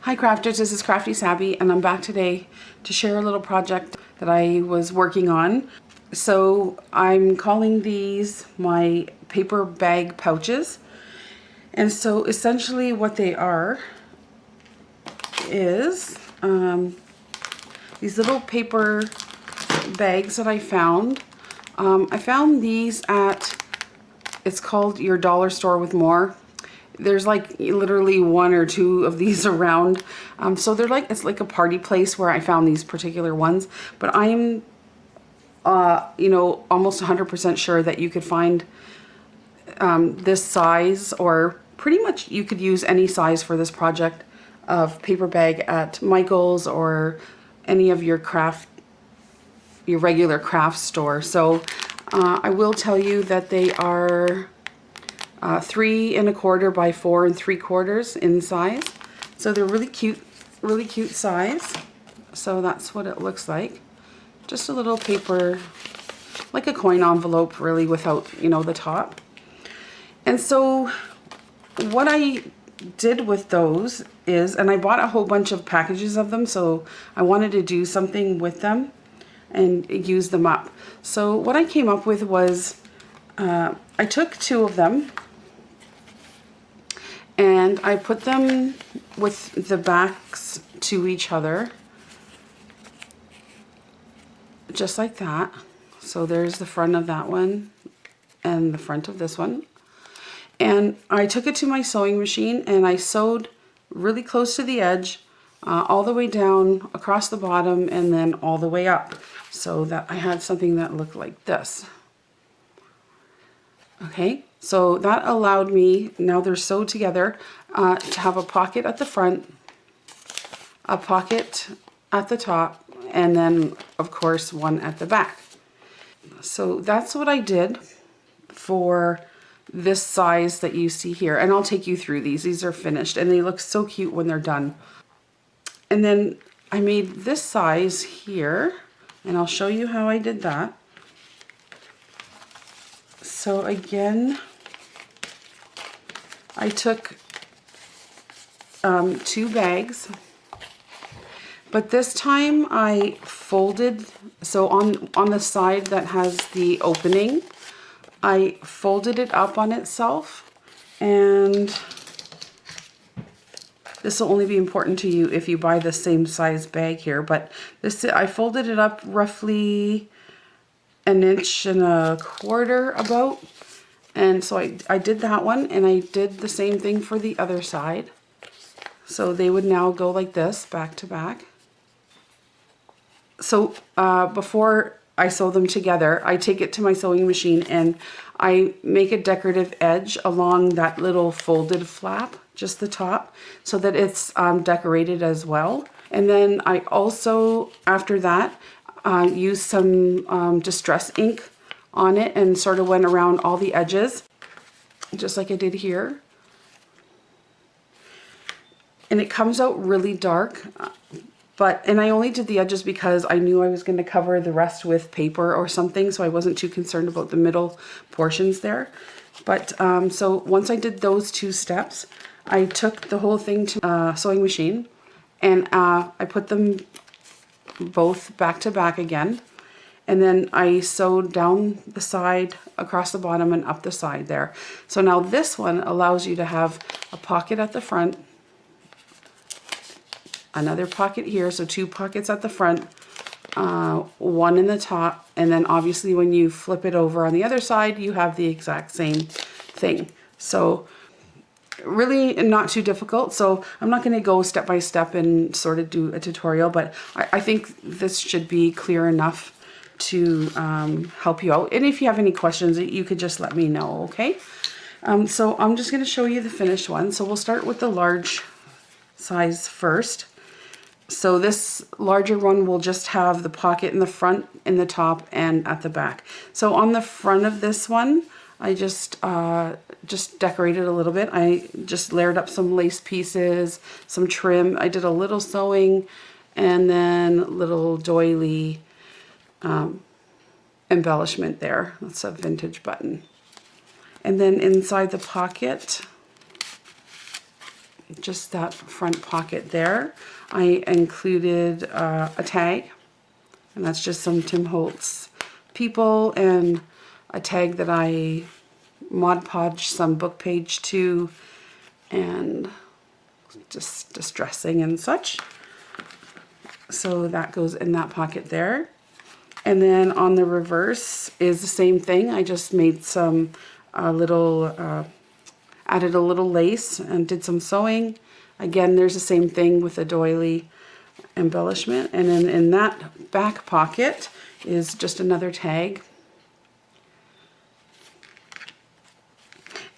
Hi crafters, this is Crafty Sabby and I'm back today to share a little project that I was working on. So I'm calling these my paper bag pouches. And so essentially what they are is these little paper bags that I found. I found these at, it's called Your Dollar Store with More. There's like literally one or two of these around. So they're like, it's like a party place where I found these particular ones. But I'm, you know, almost 100% sure that you could find this size, or pretty much you could use any size for this project of paper bag at Michael's or any of your regular craft store. So I will tell you that they are 3 1/4 by 4 3/4 in size. So they're really cute size. So that's what it looks like. Just a little paper, like a coin envelope really, without, you know, the top. And so what I did with those is, and I bought a whole bunch of packages of them, so I wanted to do something with them and use them up. So what I came up with was, I took 2 of them and I put them with the backs to each other, just like that. So there's the front of that one and the front of this one. And I took it to my sewing machine and I sewed really close to the edge, all the way down across the bottom and then all the way up, so that I had something that looked like this. Okay, so that allowed me, now they're sewed together, to have a pocket at the front, a pocket at the top, and then of course one at the back. So that's what I did for this size that you see here, and I'll take you through these. These are finished and they look so cute when they're done. And then I made this size here, and I'll show you how I did that. So again, I took 2 bags, but this time I folded, so on the side that has the opening, I folded it up on itself, and this will only be important to you if you buy the same size bag here, but this, I folded it up roughly 1 1/4 inches about. And so I did that one, and I did the same thing for the other side. So they would now go like this, back to back. So before I sew them together, I take it to my sewing machine and I make a decorative edge along that little folded flap, just the top, so that it's decorated as well. And then I also, after that, used some Distress ink on it and sort of went around all the edges, just like I did here. And it comes out really dark. And I only did the edges because I knew I was going to cover the rest with paper or something, so I wasn't too concerned about the middle portions there. But so once I did those 2 steps, I took the whole thing to a sewing machine, and I put them both back to back again. And then I sewed down the side, across the bottom, and up the side there. So now this one allows you to have a pocket at the front, another pocket here, so 2 pockets at the front, 1 in the top, and then obviously when you flip it over on the other side, you have the exact same thing. So really not too difficult. So I'm not going to go step by step and sort of do a tutorial, but I think this should be clear enough to help you out. And if you have any questions, you could just let me know, okay? So I'm just going to show you the finished one. So we'll start with the large size first. So this larger one will just have the pocket in the front, in the top, and at the back. So on the front of this one, I just decorated a little bit. I just layered up some lace pieces, some trim. I did a little sewing, and then little doily embellishment there. That's a vintage button. And then inside the pocket, just that front pocket there, I included a tag, and that's just some Tim Holtz people and a tag that I Mod Podged some book page to and just distressing and such. So that goes in that pocket there. And then on the reverse is the same thing. I just made some added a little lace and did some sewing. Again, there's the same thing with the doily embellishment. And then in that back pocket is just another tag.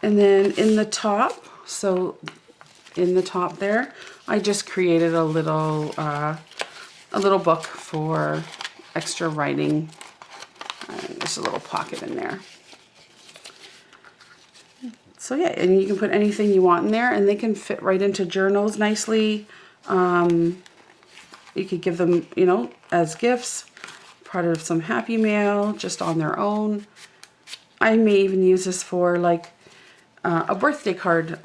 And then in the top, so in the top there, I just created a little book for extra writing. There's a little pocket in there. So yeah, and you can put anything you want in there, and they can fit right into journals nicely. You could give them, you know, as gifts, part of some Happy Mail, just on their own. I may even use this for like a birthday card,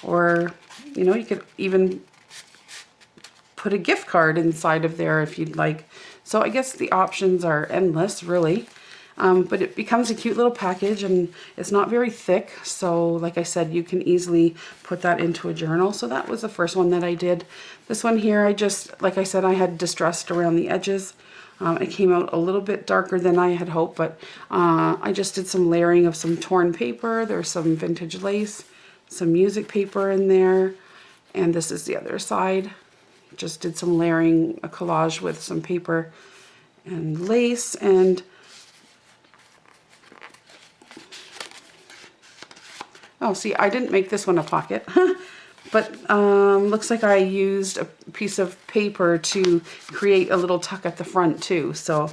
or, you know, you could even put a gift card inside of there if you'd like. So I guess the options are endless, really. But it becomes a cute little package, and it's not very thick. So like I said, you can easily put that into a journal. So that was the first one that I did. This one here, I just, like I said, I had distressed around the edges. It came out a little bit darker than I had hoped, but I just did some layering of some torn paper. There's some vintage lace, some music paper in there, and this is the other side. Just did some layering, a collage with some paper and lace, and oh, see, I didn't make this one a pocket, but looks like I used a piece of paper to create a little tuck at the front too. So,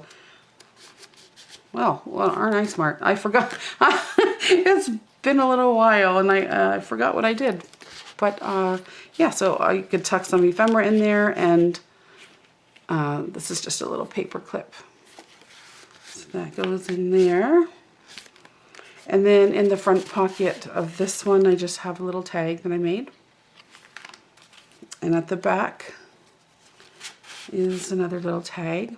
well, aren't I smart? I forgot. It's been a little while, and I forgot what I did. But yeah, so I could tuck some ephemera in there, and this is just a little paper clip. So that goes in there. And then in the front pocket of this one, I just have a little tag that I made. And at the back is another little tag.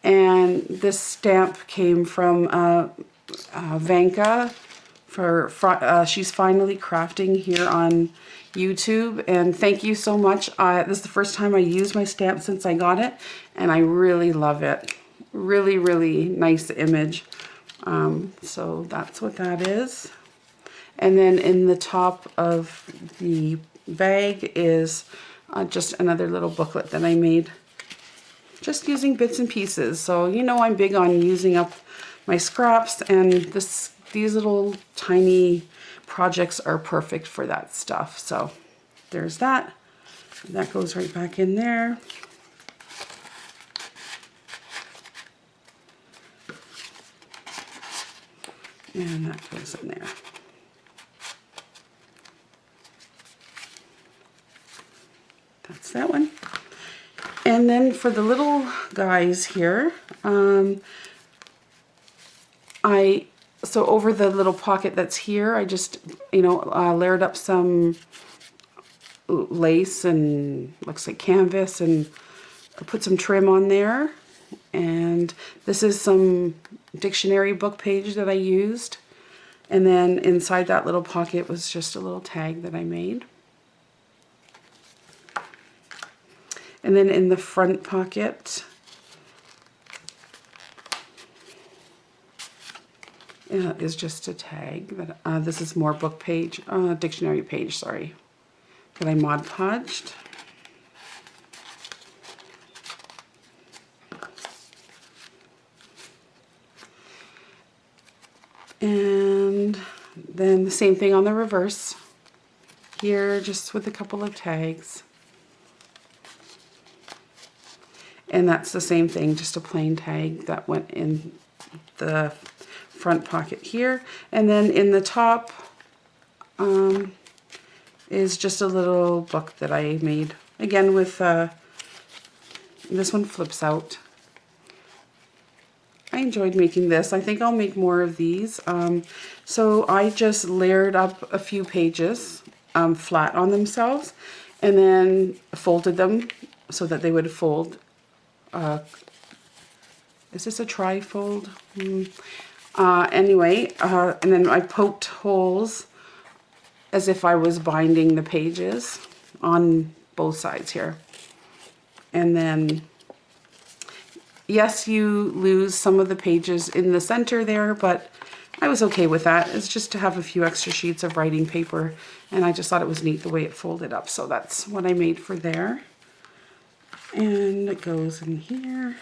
And this stamp came from Vanka. She's Finally Crafting here on YouTube. And thank you so much. This is the first time I used my stamp since I got it, and I really love it. Really, really nice image. So that's what that is. And then in the top of the bag is just another little booklet that I made, just using bits and pieces. So, you know, I'm big on using up my scraps, and these little tiny projects are perfect for that stuff. So there's that. That goes right back in there. And that goes in there. That's that one. And then for the little guys here, so over the little pocket that's here, I just, you know, layered up some lace and looks like canvas, and I put some trim on there. And this is some dictionary book page that I used. And then inside that little pocket was just a little tag that I made. And then in the front pocket is just a tag that this is more book page, dictionary page, sorry, that I Mod Podged. And then the same thing on the reverse here, just with a couple of tags. And that's the same thing, just a plain tag that went in the front pocket here. And then in the top is just a little book that I made. Again with, this one flips out. I enjoyed making this. I think I'll make more of these. So I just layered up a few pages flat on themselves, and then folded them so that they would fold. Is this a tri-fold? Anyway, and then I poked holes as if I was binding the pages on both sides here. And then, yes, you lose some of the pages in the center there, but I was okay with that. It's just to have a few extra sheets of writing paper, and I just thought it was neat the way it folded up. So that's what I made for there. And it goes in here.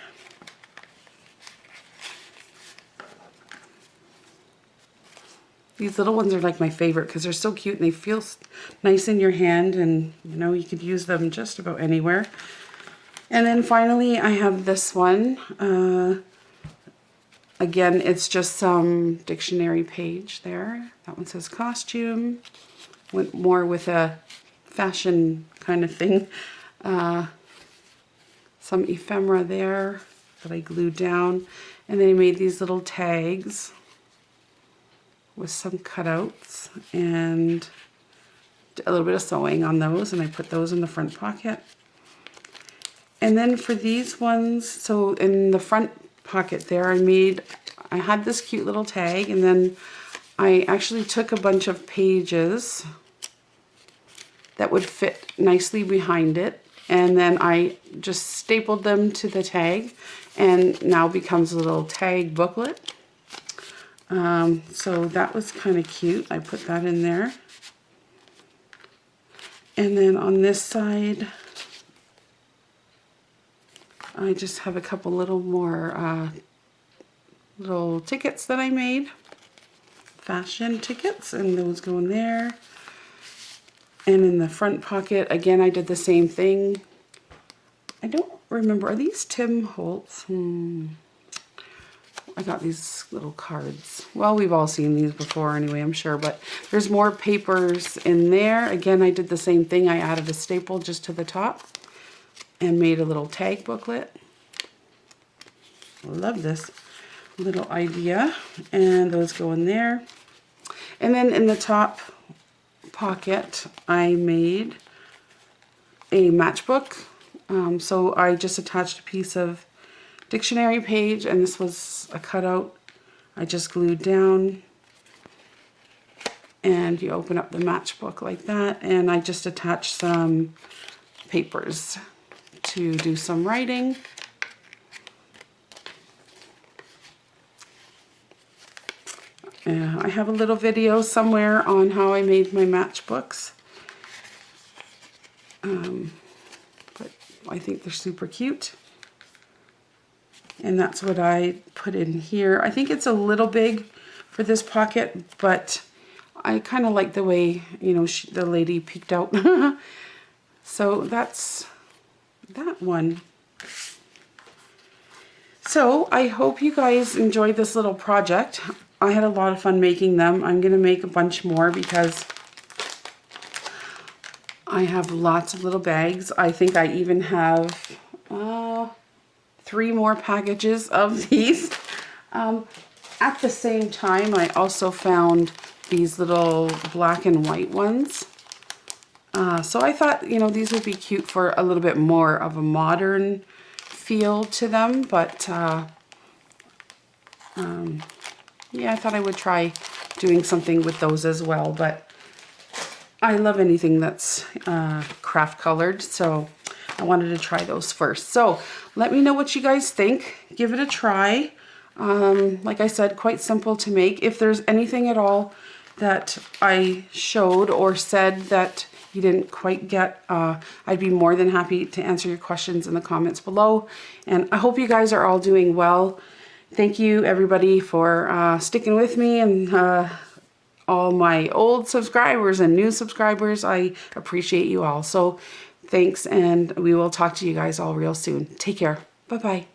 These little ones are like my favorite because they're so cute and they feel nice in your hand, and you know, you could use them just about anywhere. And then finally I have this one. Again, it's just some dictionary page there. That one says costume. Went more with a fashion kind of thing. Some ephemera there that I glued down. And then I made these little tags with some cutouts and a little bit of sewing on those, and I put those in the front pocket. And then for these ones, so in the front pocket there, I had this cute little tag, and then I actually took a bunch of pages that would fit nicely behind it, and then I just stapled them to the tag, and now becomes a little tag booklet. So that was kind of cute. I put that in there. And then on this side, I just have a couple little more little tickets that I made. Fashion tickets, and those go in there. And in the front pocket, again, I did the same thing. I don't remember. Are these Tim Holtz? I got these little cards. Well, we've all seen these before anyway, I'm sure, but there's more papers in there. Again, I did the same thing. I added a staple just to the top and made a little tag booklet. Love this little idea. And those go in there. And then in the top pocket, I made a matchbook. So I just attached a piece of dictionary page, and this was a cutout I just glued down, and you open up the matchbook like that, and I just attached some papers to do some writing. I have a little video somewhere on how I made my matchbooks, but I think they're super cute. And that's what I put in here. I think it's a little big for this pocket, but I kind of like the way, you know, the lady peeked out. So that's that one. So I hope you guys enjoyed this little project. I had a lot of fun making them. I'm going to make a bunch more because I have lots of little bags. I think I even have 3 more packages of these. At the same time, I also found these little black and white ones. So I thought, you know, these would be cute for a little bit more of a modern feel to them. But yeah, I thought I would try doing something with those as well. But I love anything that's craft colored, so I wanted to try those first. So let me know what you guys think. Give it a try. Like I said, quite simple to make. If there's anything at all that I showed or said that you didn't quite get, I'd be more than happy to answer your questions in the comments below. And I hope you guys are all doing well. Thank you everybody for sticking with me, and all my old subscribers and new subscribers. I appreciate you all. So thanks, and we will talk to you guys all real soon. Take care. Bye-bye.